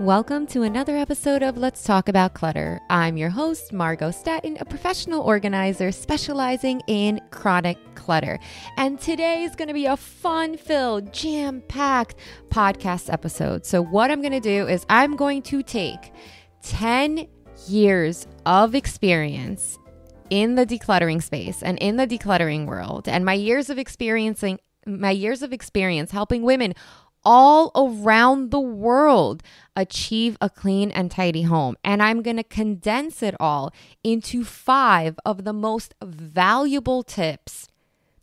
Welcome to another episode of Let's Talk About Clutter. I'm your host, Margo, a professional organizer specializing in chronic clutter. And today is going to be a fun-filled, jam-packed podcast episode. So what I'm going to do is I'm going to take 10 years of experience in the decluttering space and in the decluttering world, and my years of experience helping women all around the world achieve a clean and tidy home. And I'm going to condense it all into 5 of the most valuable tips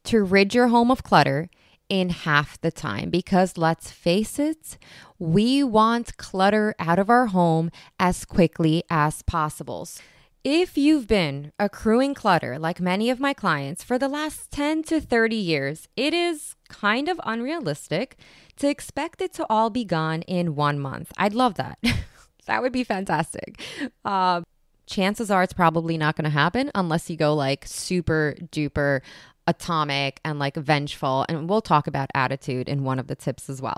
to rid your home of clutter in half the time. Because let's face it, we want clutter out of our home as quickly as possible. If you've been accruing clutter like many of my clients for the last 10 to 30 years, it is kind of unrealistic to expect it to all be gone in 1 month. I'd love that. That would be fantastic. Chances are it's probably not going to happen unless you go like super duper atomic and like vengeful. And we'll talk about attitude in one of the tips as well.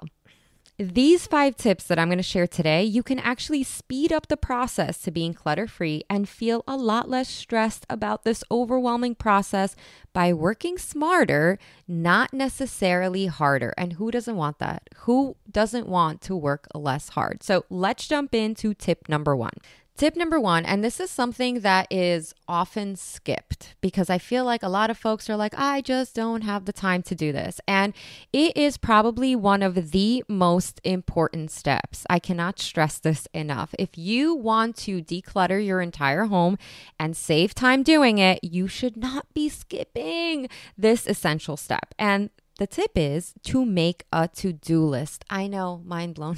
These 5 tips that I'm going to share today, you can actually speed up the process to being clutter-free and feel a lot less stressed about this overwhelming process by working smarter, not necessarily harder. And who doesn't want that? Who doesn't want to work less hard? So let's jump into tip number 1. Tip number 1, and this is something that is often skipped because I feel like a lot of folks are like, I just don't have the time to do this. And it is probably one of the most important steps. I cannot stress this enough. If you want to declutter your entire home and save time doing it, you should not be skipping this essential step. And the tip is to make a to-do list. I know, mind blown.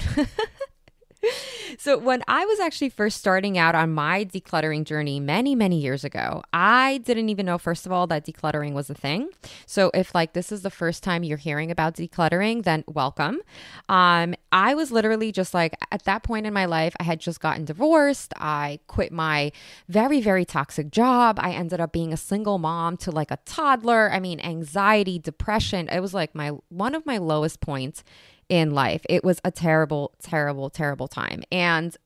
So when I was actually first starting out on my decluttering journey many, many years ago, I didn't even know, first of all, that decluttering was a thing. So if like this is the first time you're hearing about decluttering, then welcome. I was literally just like, at that point in my life, I had just gotten divorced. I quit my very, very toxic job. I ended up being a single mom to like a toddler. I mean, anxiety, depression. It was like one of my lowest points in life. It was a terrible, terrible, terrible time. And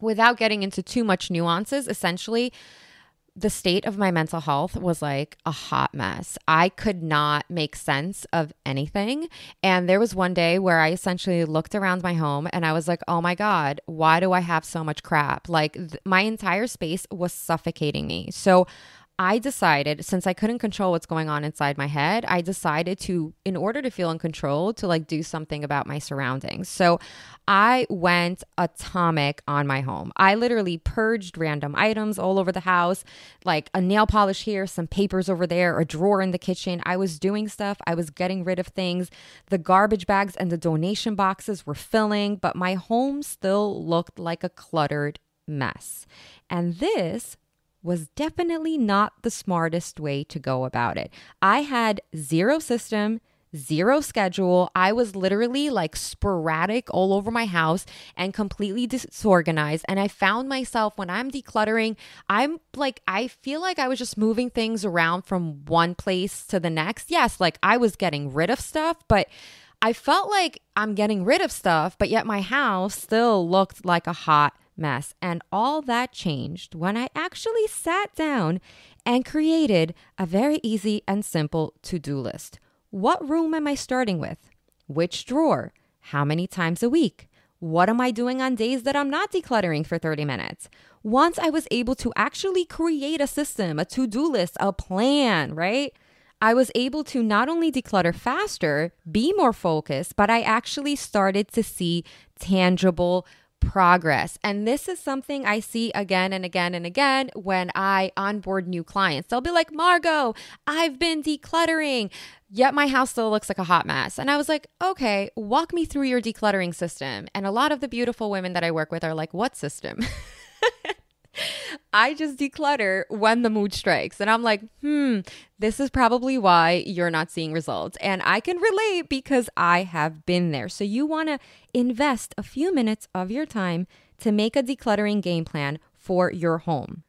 without getting into too much nuances, essentially, the state of my mental health was like a hot mess. I could not make sense of anything. And there was one day where I essentially looked around my home and I was like, oh my God, why do I have so much crap? Like my entire space was suffocating me. So I decided, since I couldn't control what's going on inside my head, I decided to, in order to feel in control, to like do something about my surroundings. So I went atomic on my home. I literally purged random items all over the house, like a nail polish here, some papers over there, a drawer in the kitchen. I was doing stuff. I was getting rid of things. The garbage bags and the donation boxes were filling, but my home still looked like a cluttered mess. And this was definitely not the smartest way to go about it. I had zero system, zero schedule. I was literally like sporadic all over my house and completely disorganized. And I found myself when I'm decluttering, I feel like I was just moving things around from one place to the next. Yes, like I was getting rid of stuff, but I felt like I'm getting rid of stuff, but yet my house still looked like a hot mess. And all that changed when I actually sat down and created a very easy and simple to-do list. What room am I starting with? Which drawer? How many times a week? What am I doing on days that I'm not decluttering for 30 minutes? Once I was able to actually create a system, a to-do list, a plan, right? I was able to not only declutter faster, be more focused, but I actually started to see tangible progress. And this is something I see again and again and again when I onboard new clients. They'll be like, Margo, I've been decluttering, yet my house still looks like a hot mess. And I was like, okay, walk me through your decluttering system. And a lot of the beautiful women that I work with are like, what system? I just declutter when the mood strikes. And I'm like, this is probably why you're not seeing results. And I can relate because I have been there. So you want to invest a few minutes of your time to make a decluttering game plan for your home.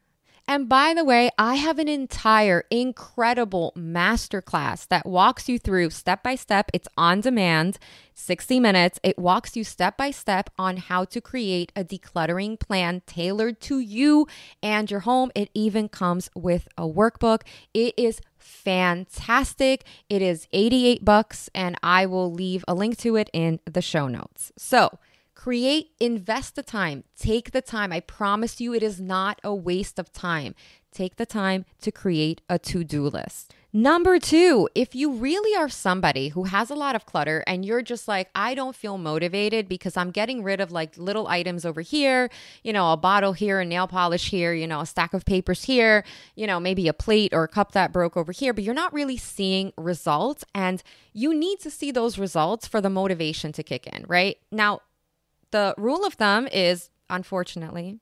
And by the way, I have an entire incredible masterclass that walks you through step by step. It's on demand, 60 minutes. It walks you step by step on how to create a decluttering plan tailored to you and your home. It even comes with a workbook. It is fantastic. It is $88 and I will leave a link to it in the show notes. So invest the time, take the time. I promise you it is not a waste of time. Take the time to create a to-do list. Number 2, if you really are somebody who has a lot of clutter and you're just like, I don't feel motivated because I'm getting rid of like little items over here, a bottle here, a nail polish here, a stack of papers here, maybe a plate or a cup that broke over here, but you're not really seeing results and you need to see those results for the motivation to kick in, right? Now, the rule of thumb is, unfortunately,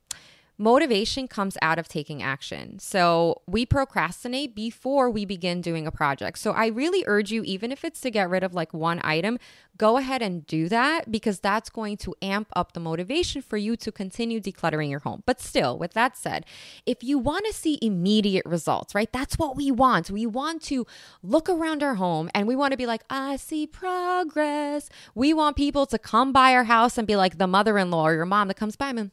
motivation comes out of taking action. So we procrastinate before we begin doing a project. So I really urge you, even if it's to get rid of like one item, go ahead and do that because that's going to amp up the motivation for you to continue decluttering your home. But still, with that said, if you want to see immediate results, right? That's what we want. We want to look around our home and we want to be like, I see progress. We want people to come by our house and be like the mother-in-law or your mom that comes by and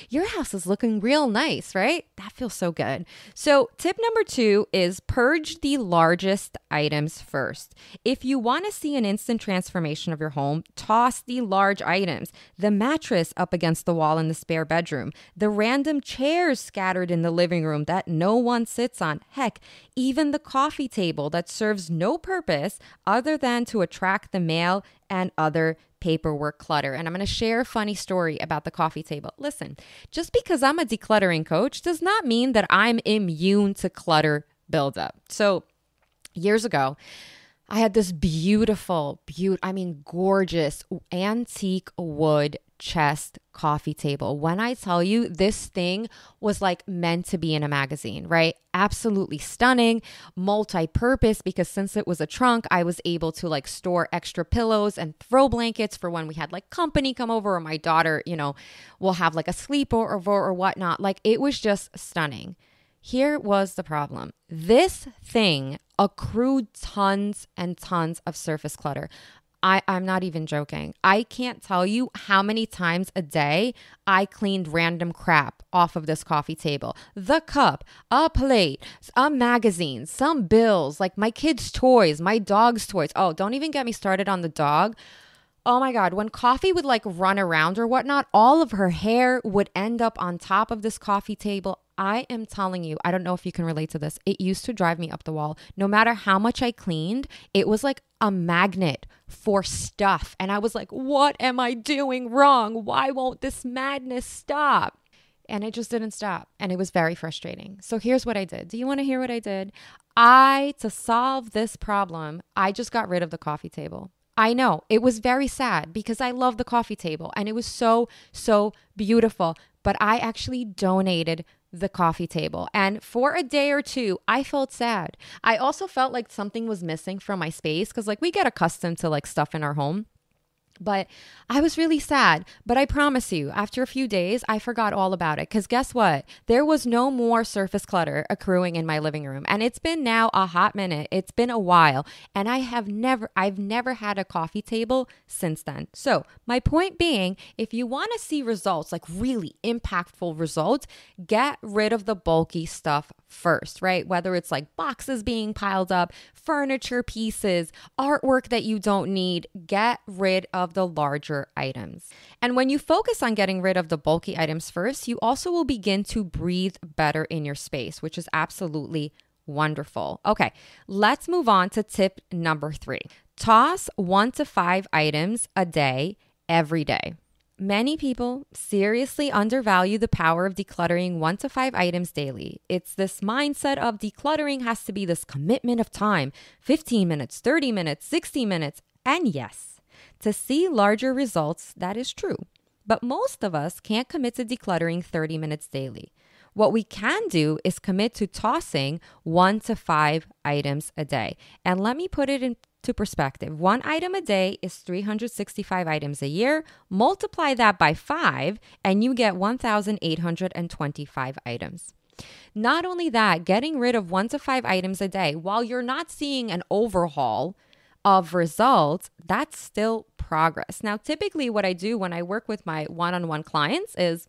your house is looking real nice, right? That feels so good. So tip number 2 is purge the largest items first. If you want to see an instant transformation of your home, toss the large items, the mattress up against the wall in the spare bedroom, the random chairs scattered in the living room that no one sits on. Heck, even the coffee table that serves no purpose other than to attract the mail and other paperwork clutter. And I'm going to share a funny story about the coffee table. Listen, just because I'm a decluttering coach does not mean that I'm immune to clutter buildup. So years ago, I had this gorgeous antique wood chest coffee table. When I tell you, this thing was like meant to be in a magazine, right? Absolutely stunning, multi-purpose, because since it was a trunk, I was able to like store extra pillows and throw blankets for when we had like company come over or my daughter, will have like a sleepover or whatnot. Like it was just stunning. Here was the problem. This thing accrued tons and tons of surface clutter. I'm not even joking. I can't tell you how many times a day I cleaned random crap off of this coffee table. The cup, a plate, a magazine, some bills, like my kids' toys, my dog's toys. Oh, don't even get me started on the dog. Oh my God, when Coffee would like run around or whatnot, all of her hair would end up on top of this coffee table. I am telling you, I don't know if you can relate to this. It used to drive me up the wall. No matter how much I cleaned, it was like a magnet for stuff. And I was like, what am I doing wrong? Why won't this madness stop? And it just didn't stop. And it was very frustrating. So here's what I did. Do you want to hear what I did? To solve this problem, I just got rid of the coffee table. I know it was very sad because I love the coffee table and it was so, so beautiful. But I actually donated the coffee table. And for a day or two, I felt sad. I also felt like something was missing from my space because like we get accustomed to like stuff in our home. But I was really sad. But I promise you, after a few days, I forgot all about it. Because guess what? There was no more surface clutter accruing in my living room. And it's been now a hot minute. It's been a while. And I've never had a coffee table since then. So my point being, if you want to see results, like really impactful results, get rid of the bulky stuff first, right? Whether it's like boxes being piled up, furniture pieces, artwork that you don't need, get rid of the larger items. And when you focus on getting rid of the bulky items first, you also will begin to breathe better in your space, which is absolutely wonderful. Okay, let's move on to tip number 3. Toss 1 to 5 items a day, every day. Many people seriously undervalue the power of decluttering 1 to 5 items daily. It's this mindset of decluttering has to be this commitment of time, 15 minutes, 30 minutes, 60 minutes. And yes, to see larger results, that is true. But most of us can't commit to decluttering 30 minutes daily. What we can do is commit to tossing 1 to 5 items a day. And let me put it into perspective. 1 item a day is 365 items a year. Multiply that by 5 and you get 1,825 items. Not only that, getting rid of 1 to 5 items a day, while you're not seeing an overhaul of results, that's still progress. Now, typically what I do when I work with my one-on-one clients is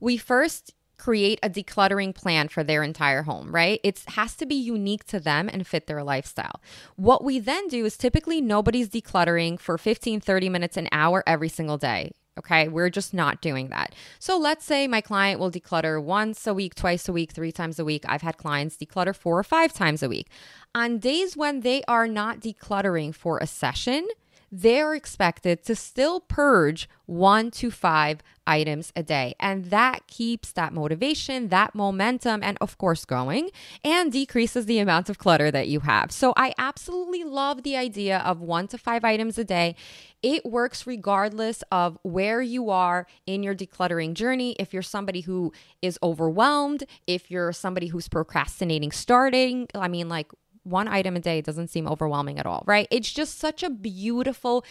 we first create a decluttering plan for their entire home, right? It has to be unique to them and fit their lifestyle. What we then do is typically nobody's decluttering for 15, 30 minutes, an hour every single day. Okay, we're just not doing that. So let's say my client will declutter once a week, twice a week, 3 times a week. I've had clients declutter 4 or 5 times a week. On days when they are not decluttering for a session, they're expected to still purge 1 to 5 items a day. And that keeps that motivation, that momentum, and of course going, and decreases the amount of clutter that you have. So I absolutely love the idea of 1 to 5 items a day. It works regardless of where you are in your decluttering journey. If you're somebody who is overwhelmed, if you're somebody who's procrastinating starting, 1 item a day doesn't seem overwhelming at all, right? It's just such a beautiful,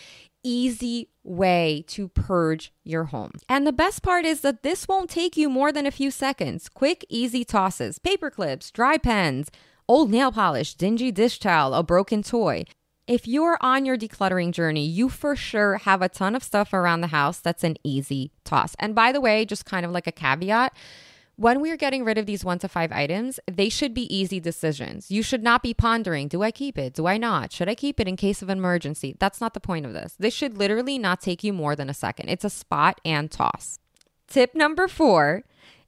easy way to purge your home. And the best part is that this won't take you more than a few seconds. Quick, easy tosses, paper clips, dry pens, old nail polish, dingy dish towel, a broken toy. If you're on your decluttering journey, you for sure have a ton of stuff around the house that's an easy toss. And by the way, just kind of like a caveat, when we're getting rid of these 1 to 5 items, they should be easy decisions. You should not be pondering, do I keep it? Do I not? Should I keep it in case of an emergency? That's not the point of this. This should literally not take you more than a second. It's a spot and toss. Tip number 4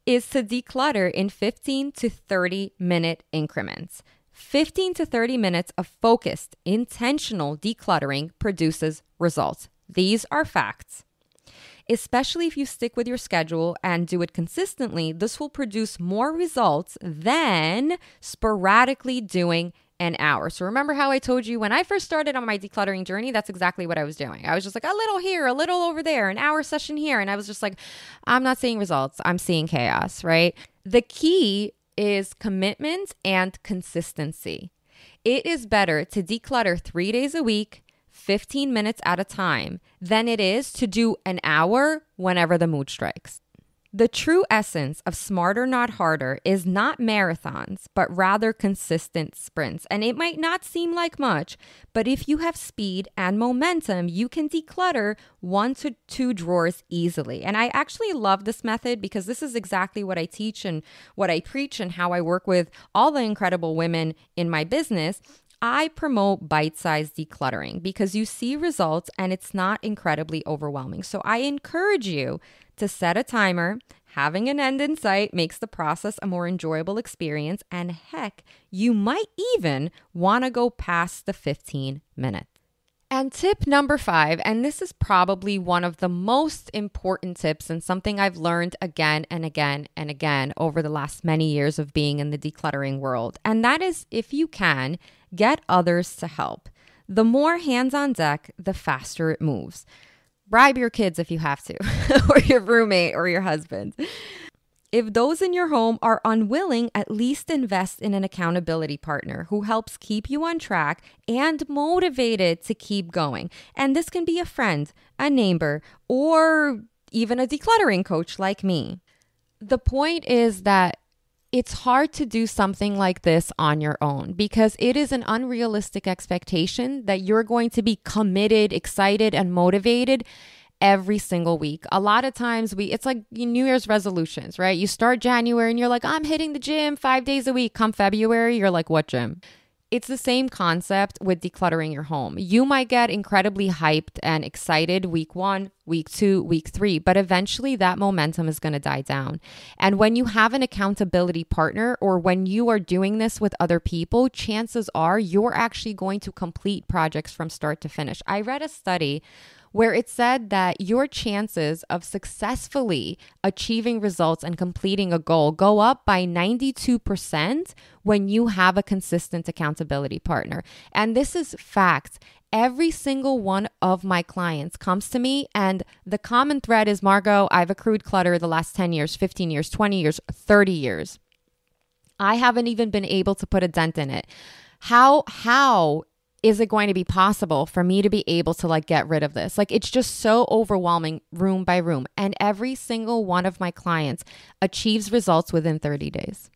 is to declutter in 15 to 30 minute increments. 15 to 30 minutes of focused, intentional decluttering produces results. These are facts. Especially if you stick with your schedule and do it consistently, this will produce more results than sporadically doing an hour. So remember how I told you when I first started on my decluttering journey, that's exactly what I was doing. I was just like a little here, a little over there, an hour session here. And I was just like, I'm not seeing results. I'm seeing chaos, right? The key is commitment and consistency. It is better to declutter 3 days a week, 15 minutes at a time, than it is to do an hour whenever the mood strikes. The true essence of smarter, not harder is not marathons, but rather consistent sprints. And it might not seem like much, but if you have speed and momentum, you can declutter 1 to 2 drawers easily. And I actually love this method because this is exactly what I teach and what I preach and how I work with all the incredible women in my business. I promote bite-sized decluttering because you see results and it's not incredibly overwhelming. So I encourage you to set a timer. Having an end in sight makes the process a more enjoyable experience. And heck, you might even want to go past the 15 minutes. And tip number 5, and this is probably one of the most important tips and something I've learned again and again and again over the last many years of being in the decluttering world. And that is, if you can, get others to help. The more hands on deck, the faster it moves. Bribe your kids if you have to, or your roommate or your husband. If those in your home are unwilling, at least invest in an accountability partner who helps keep you on track and motivated to keep going. And this can be a friend, a neighbor, or even a decluttering coach like me. The point is that it's hard to do something like this on your own because it is an unrealistic expectation that you're going to be committed, excited, and motivated every single week. A lot of times it's like New Year's resolutions, right? You start January and you're like, I'm hitting the gym 5 days a week. Come February, you're like, what gym? It's the same concept with decluttering your home. You might get incredibly hyped and excited week 1, week 2, week 3, but eventually that momentum is going to die down. And when you have an accountability partner or when you are doing this with other people, chances are you're actually going to complete projects from start to finish. I read a study where it said that your chances of successfully achieving results and completing a goal go up by 92% when you have a consistent accountability partner. And this is fact. Every single one of my clients comes to me and the common thread is, Margo, I've accrued clutter the last 10 years, 15 years, 20 years, 30 years. I haven't even been able to put a dent in it. How is it going to be possible for me to be able to get rid of this? It's just so overwhelming room by room. And every single one of my clients achieves results within 30 days.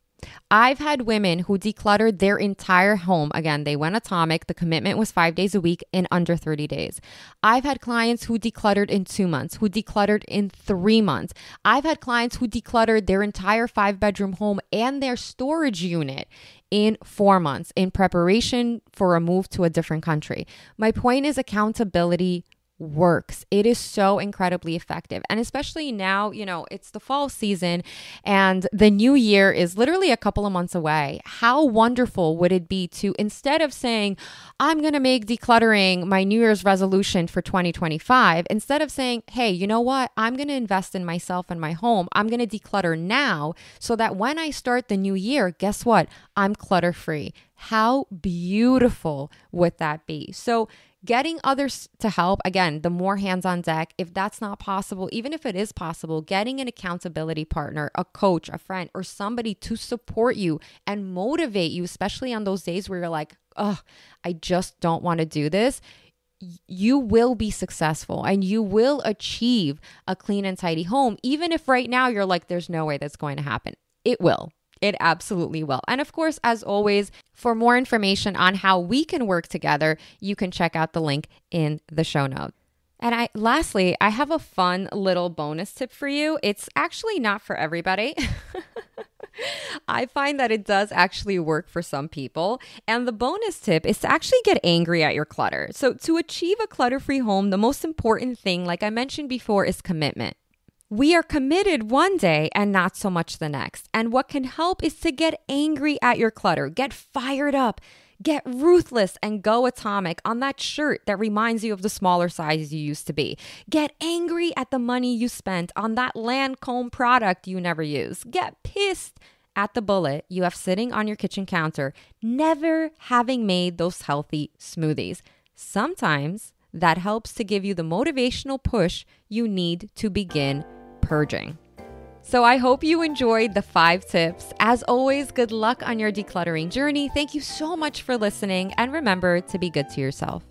I've had women who decluttered their entire home. Again, they went atomic. The commitment was 5 days a week in under 30 days. I've had clients who decluttered in 2 months, who decluttered in 3 months. I've had clients who decluttered their entire 5-bedroom home and their storage unit in 4 months in preparation for a move to a different country. My point is accountability works. It is so incredibly effective. And especially now, it's the fall season and the new year is literally a couple of months away. How wonderful would it be to, instead of saying, I'm going to make decluttering my New Year's resolution for 2025, instead of saying, hey, you know what? I'm going to invest in myself and my home. I'm going to declutter now so that when I start the new year, guess what? I'm clutter free. How beautiful would that be? So getting others to help, again, the more hands on deck. If that's not possible, even if it is possible, getting an accountability partner, a coach, a friend, or somebody to support you and motivate you, especially on those days where you're like, oh, I just don't want to do this. You will be successful and you will achieve a clean and tidy home. Even if right now you're like, there's no way that's going to happen. It will. It absolutely will. And of course, as always, for more information on how we can work together, you can check out the link in the show notes. And lastly, I have a fun little bonus tip for you. It's actually not for everybody. I find that it does actually work for some people. And the bonus tip is to actually get angry at your clutter. So to achieve a clutter-free home, the most important thing, like I mentioned before, is commitment. We are committed one day and not so much the next. And what can help is to get angry at your clutter, get fired up, get ruthless, and go atomic on that shirt that reminds you of the smaller size you used to be. Get angry at the money you spent on that Lancome product you never use. Get pissed at the bullet you have sitting on your kitchen counter, never having made those healthy smoothies. Sometimes that helps to give you the motivational push you need to begin purging. So I hope you enjoyed the 5 tips. As always, good luck on your decluttering journey. Thank you so much for listening, and remember to be good to yourself.